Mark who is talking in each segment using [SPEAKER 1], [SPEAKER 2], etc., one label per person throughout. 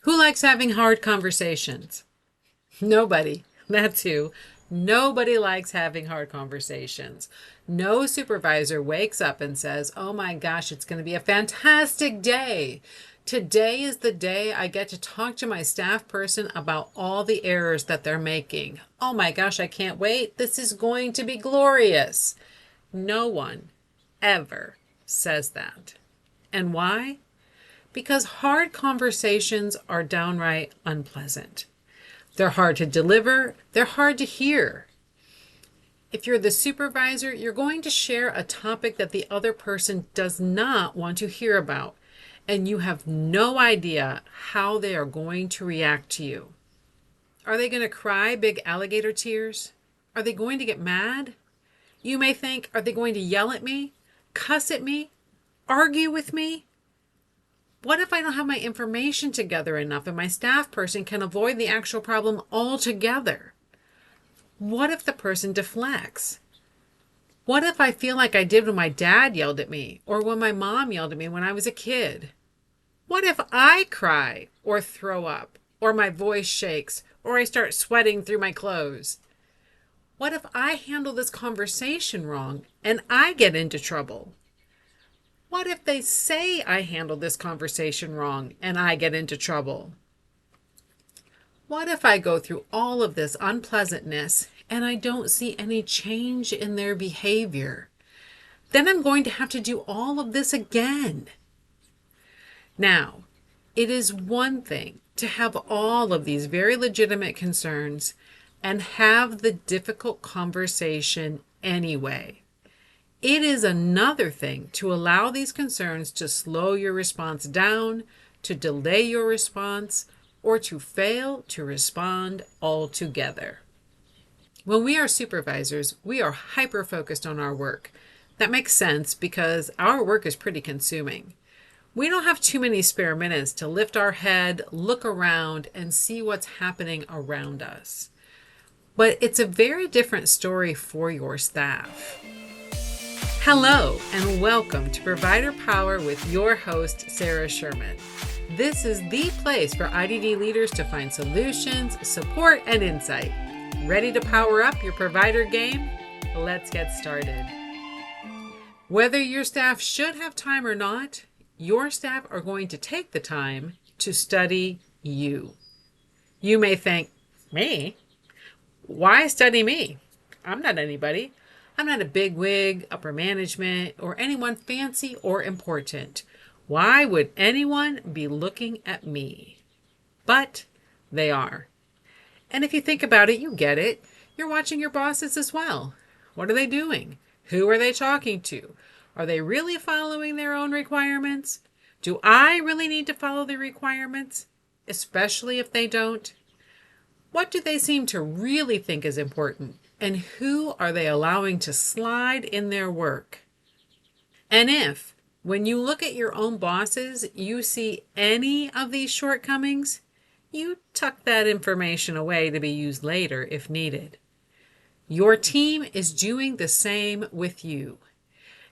[SPEAKER 1] Who likes having hard conversations? Nobody. That's who. Nobody likes having hard conversations. No supervisor wakes up and says, "Oh my gosh, it's going to be a fantastic day. Today is the day I get to talk to my staff person about all the errors that they're making. Oh my gosh, I can't wait. This is going to be glorious." No one ever says that. And why? Because hard conversations are downright unpleasant. They're hard to deliver, they're hard to hear. If you're the supervisor, you're going to share a topic that the other person does not want to hear about, and you have no idea how they are going to react to you. Are they going to cry big alligator tears? Are they going to get mad? You may think, are they going to yell at me, cuss at me, argue with me? What if I don't have my information together enough and my staff person can avoid the actual problem altogether? What if the person deflects? What if I feel like I did when my dad yelled at me or when my mom yelled at me when I was a kid? What if I cry or throw up or my voice shakes or I start sweating through my clothes? What if I handle this conversation wrong and I get into trouble? What if they say I handled this conversation wrong and I get into trouble? What if I go through all of this unpleasantness and I don't see any change in their behavior? Then I'm going to have to do all of this again. Now, it is one thing to have all of these very legitimate concerns and have the difficult conversation anyway. It is another thing to allow these concerns to slow your response down, to delay your response, or to fail to respond altogether. When we are supervisors, we are hyper focused on our work. That makes sense because our work is pretty consuming. We don't have too many spare minutes to lift our head, look around, and see what's happening around us. But it's a very different story for your staff. Hello, and welcome to Provider Power with your host, Sarah Sherman. This is the place for IDD leaders to find solutions, support, and insight. Ready to power up your provider game? Let's get started. Whether your staff should have time or not, your staff are going to take the time to study you. You may think, me? Why study me? I'm not anybody. I'm not a bigwig, upper management, or anyone fancy or important. Why would anyone be looking at me? But they are. And if you think about it, you get it. You're watching your bosses as well. What are they doing? Who are they talking to? Are they really following their own requirements? Do I really need to follow the requirements? Especially if they don't? What do they seem to really think is important? And who are they allowing to slide in their work? And if, when you look at your own bosses, you see any of these shortcomings, you tuck that information away to be used later if needed. Your team is doing the same with you.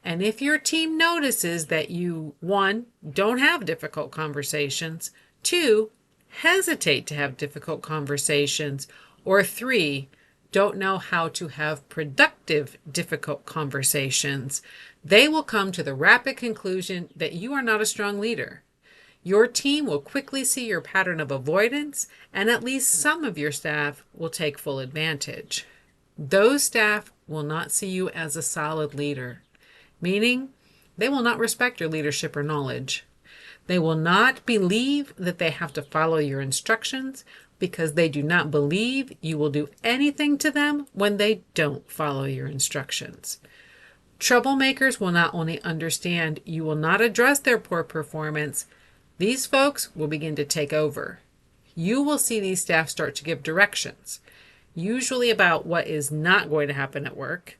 [SPEAKER 1] And if your team notices that you, 1, don't have difficult conversations, 2, hesitate to have difficult conversations, or 3, don't know how to have productive, difficult conversations, they will come to the rapid conclusion that you are not a strong leader. Your team will quickly see your pattern of avoidance, and at least some of your staff will take full advantage. Those staff will not see you as a solid leader, meaning they will not respect your leadership or knowledge. They will not believe that they have to follow your instructions because they do not believe you will do anything to them when they don't follow your instructions. Troublemakers will not only understand you will not address their poor performance, these folks will begin to take over. You will see these staff start to give directions, usually about what is not going to happen at work,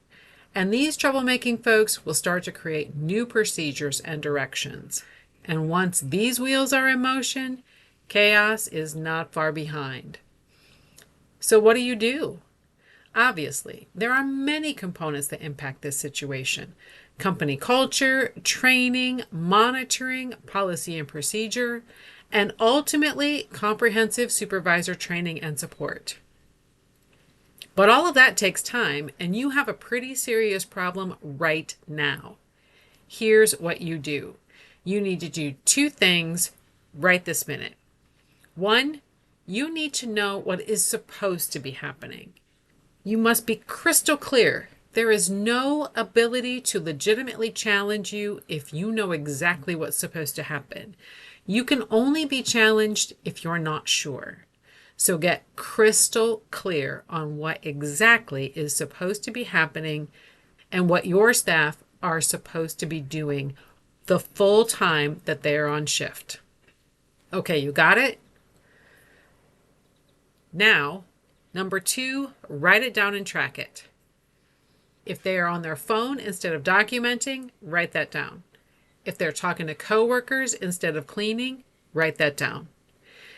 [SPEAKER 1] and these troublemaking folks will start to create new procedures and directions. And once these wheels are in motion, chaos is not far behind. So what do? Obviously, there are many components that impact this situation. Company culture, training, monitoring, policy and procedure, and ultimately comprehensive supervisor training and support. But all of that takes time, and you have a pretty serious problem right now. Here's what you do. You need to do two things right this minute. One, you need to know what is supposed to be happening. You must be crystal clear. There is no ability to legitimately challenge you if you know exactly what's supposed to happen. You can only be challenged if you're not sure. So get crystal clear on what exactly is supposed to be happening and what your staff are supposed to be doing the full time that they are on shift. Okay, you got it? Now, number 2, write it down and track it. If they are on their phone instead of documenting, write that down. If they're talking to coworkers instead of cleaning, write that down.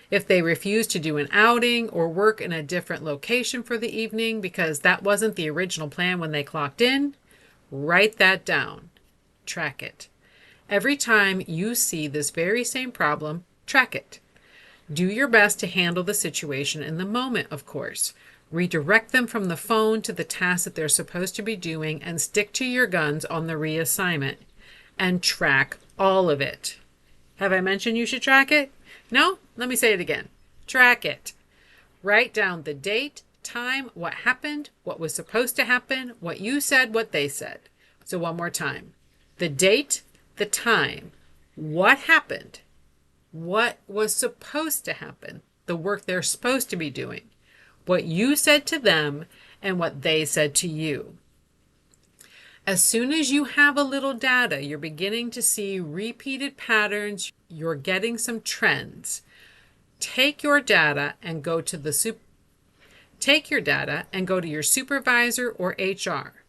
[SPEAKER 1] If they refuse to do an outing or work in a different location for the evening because that wasn't the original plan when they clocked in, write that down. Track it. Every time you see this very same problem, track it. Do your best to handle the situation in the moment, of course. Redirect them from the phone to the task that they're supposed to be doing and stick to your guns on the reassignment. And track all of it. Have I mentioned you should track it? No? Let me say it again. Track it. Write down the date, time, what happened, what was supposed to happen, what you said, what they said. So one more time. The date, the time, what happened, what was supposed to happen, the work they're supposed to be doing, what you said to them, and what they said to you. As soon as you have a little data, you're beginning to see repeated patterns, you're getting some trends. Take your data and go to your supervisor or HR.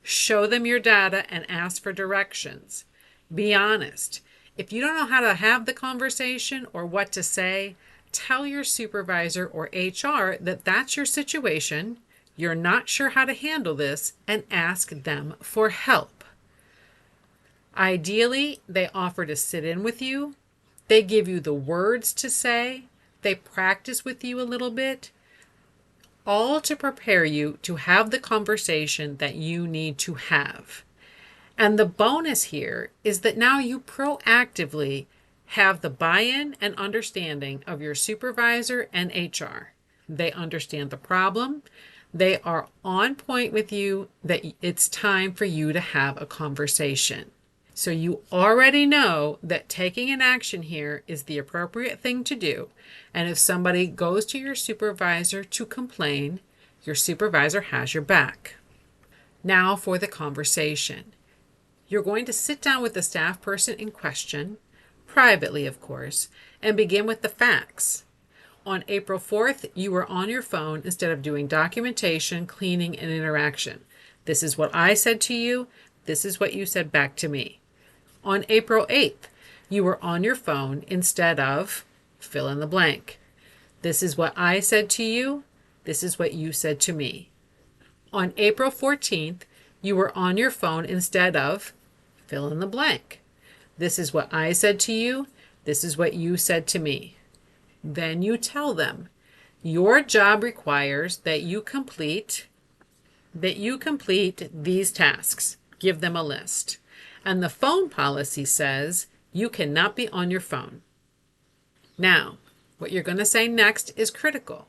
[SPEAKER 1] Show them your data and ask for directions. Be honest. If you don't know how to have the conversation or what to say, tell your supervisor or HR that that's your situation, you're not sure how to handle this, and ask them for help. Ideally, they offer to sit in with you. They give you the words to say. They practice with you a little bit, all to prepare you to have the conversation that you need to have. And the bonus here is that now you proactively have the buy-in and understanding of your supervisor and HR. They understand the problem. They are on point with you that it's time for you to have a conversation. So you already know that taking an action here is the appropriate thing to do. And if somebody goes to your supervisor to complain, your supervisor has your back. Now for the conversation. You're going to sit down with the staff person in question, privately of course, and begin with the facts. On April 4th, you were on your phone instead of doing documentation, cleaning, and interaction. This is what I said to you. This is what you said back to me. On April 8th, you were on your phone instead of fill in the blank. This is what I said to you. This is what you said to me. On April 14th, you were on your phone instead of fill in the blank. This is what I said to you. This is what you said to me. Then you tell them, your job requires that you complete these tasks. Give them a list. And the phone policy says you cannot be on your phone. Now, what you're going to say next is critical.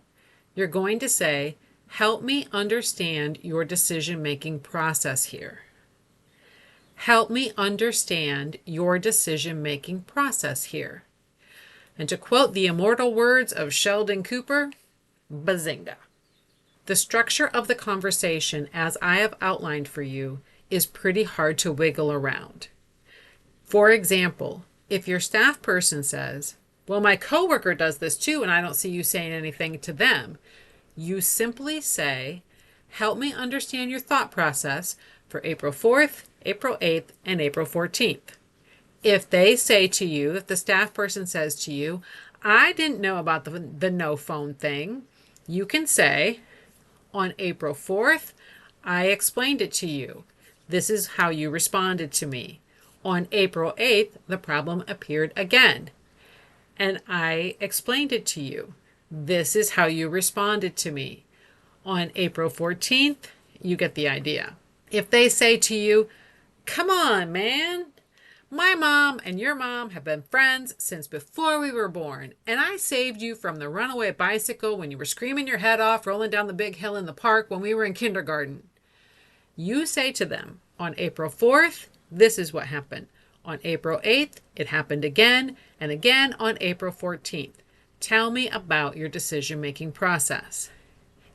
[SPEAKER 1] You're going to say, help me understand your decision-making process here. Help me understand your decision-making process here. And to quote the immortal words of Sheldon Cooper, bazinga. The structure of the conversation, as I have outlined for you, is pretty hard to wiggle around. For example, if your staff person says, well, my coworker does this too, and I don't see you saying anything to them, you simply say, help me understand your thought process for April 4th, April 8th, and April 14th. If they say to you, if the staff person says to you, I didn't know about the no phone thing, you can say, on April 4th, I explained it to you. This is how you responded to me. On April 8th, the problem appeared again. and I explained it to you. This is how you responded to me. On April 14th, you get the idea. If they say to you, come on, man, my mom and your mom have been friends since before we were born, and I saved you from the runaway bicycle when you were screaming your head off rolling down the big hill in the park when we were in kindergarten. You say to them, on April 4th, this is what happened. On April 8th, it happened again, and again on April 14th. Tell me about your decision-making process.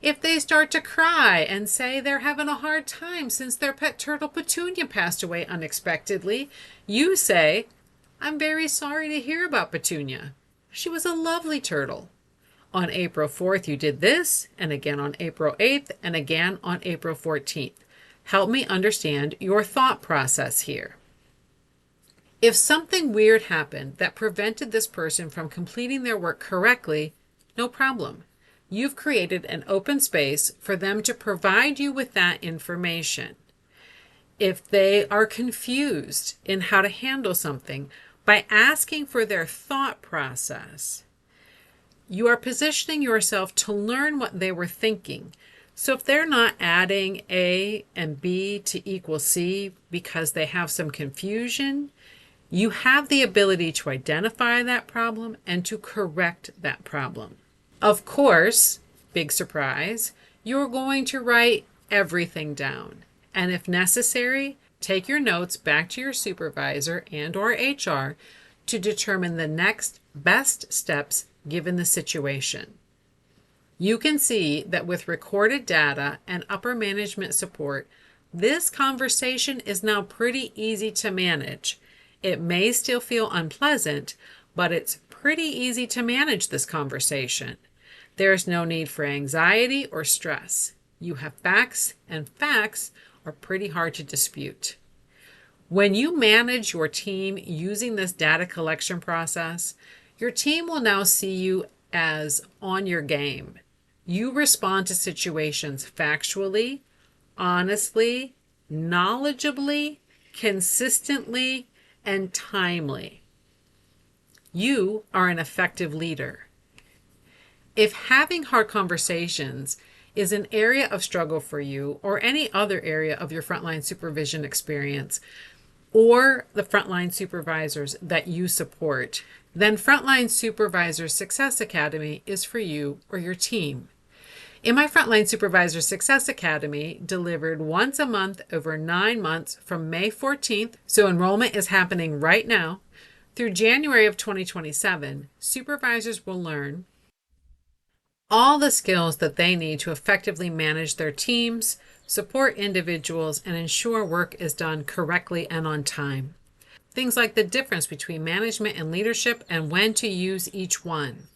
[SPEAKER 1] If they start to cry and say they're having a hard time since their pet turtle Petunia passed away unexpectedly, you say, I'm very sorry to hear about Petunia. She was a lovely turtle. On April 4th, you did this, and again on April 8th, and again on April 14th. Help me understand your thought process here. If something weird happened that prevented this person from completing their work correctly, no problem. You've created an open space for them to provide you with that information. If they are confused in how to handle something, by asking for their thought process, you are positioning yourself to learn what they were thinking. So if they're not adding A and B to equal C because they have some confusion, you have the ability to identify that problem and to correct that problem. Of course, big surprise, you're going to write everything down. And if necessary, take your notes back to your supervisor and/or HR to determine the next best steps given the situation. You can see that with recorded data and upper management support, this conversation is now pretty easy to manage. It may still feel unpleasant, but it's pretty easy to manage this conversation. There's no need for anxiety or stress. You have facts, and facts are pretty hard to dispute. When you manage your team using this data collection process, your team will now see you as on your game. You respond to situations factually, honestly, knowledgeably, consistently, and timely. You are an effective leader. If having hard conversations is an area of struggle for you or any other area of your frontline supervision experience or the frontline supervisors that you support, then Frontline Supervisor Success Academy is for you or your team. In my Frontline Supervisor Success Academy, delivered once a month over 9 months from May 14th, so enrollment is happening right now, through January of 2027, supervisors will learn all the skills that they need to effectively manage their teams, support individuals, and ensure work is done correctly and on time. Things like the difference between management and leadership and when to use each one.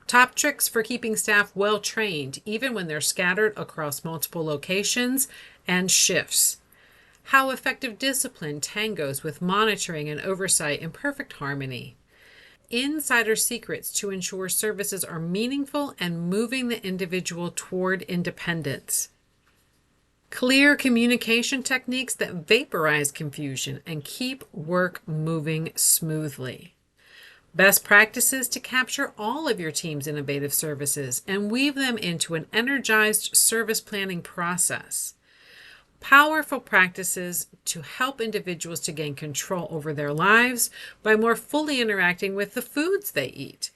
[SPEAKER 1] Top tricks for keeping staff well trained, even when they're scattered across multiple locations and shifts. How effective discipline tangos with monitoring and oversight in perfect harmony. Insider secrets to ensure services are meaningful and moving the individual toward independence. Clear communication techniques that vaporize confusion and keep work moving smoothly. Best practices to capture all of your team's innovative services and weave them into an energized service planning process. Powerful practices to help individuals to gain control over their lives by more fully interacting with the foods they eat.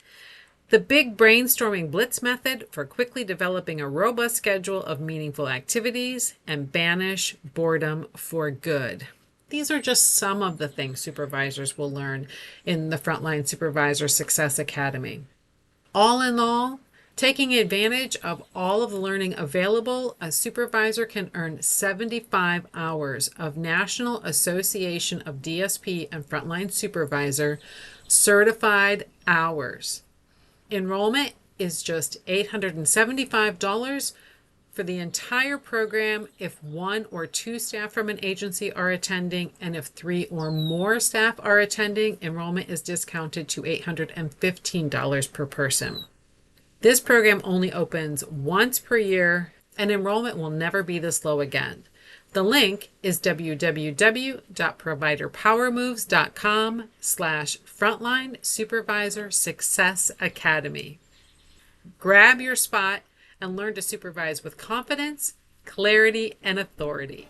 [SPEAKER 1] The big brainstorming blitz method for quickly developing a robust schedule of meaningful activities and banish boredom for good. These are just some of the things supervisors will learn in the Frontline Supervisor Success Academy. All in all, taking advantage of all of the learning available, a supervisor can earn 75 hours of National Association of DSP and Frontline Supervisor certified hours. Enrollment is just $875 for the entire program if 1 or 2 staff from an agency are attending, and if 3 or more staff are attending, enrollment is discounted to $815 per person. This program only opens once per year, and enrollment will never be this low again. The link is www.providerpowermoves.com/frontline supervisor success academy. Grab your spot and learn to supervise with confidence, clarity, and authority.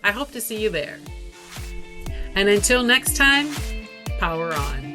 [SPEAKER 1] I hope to see you there. And until next time, power on.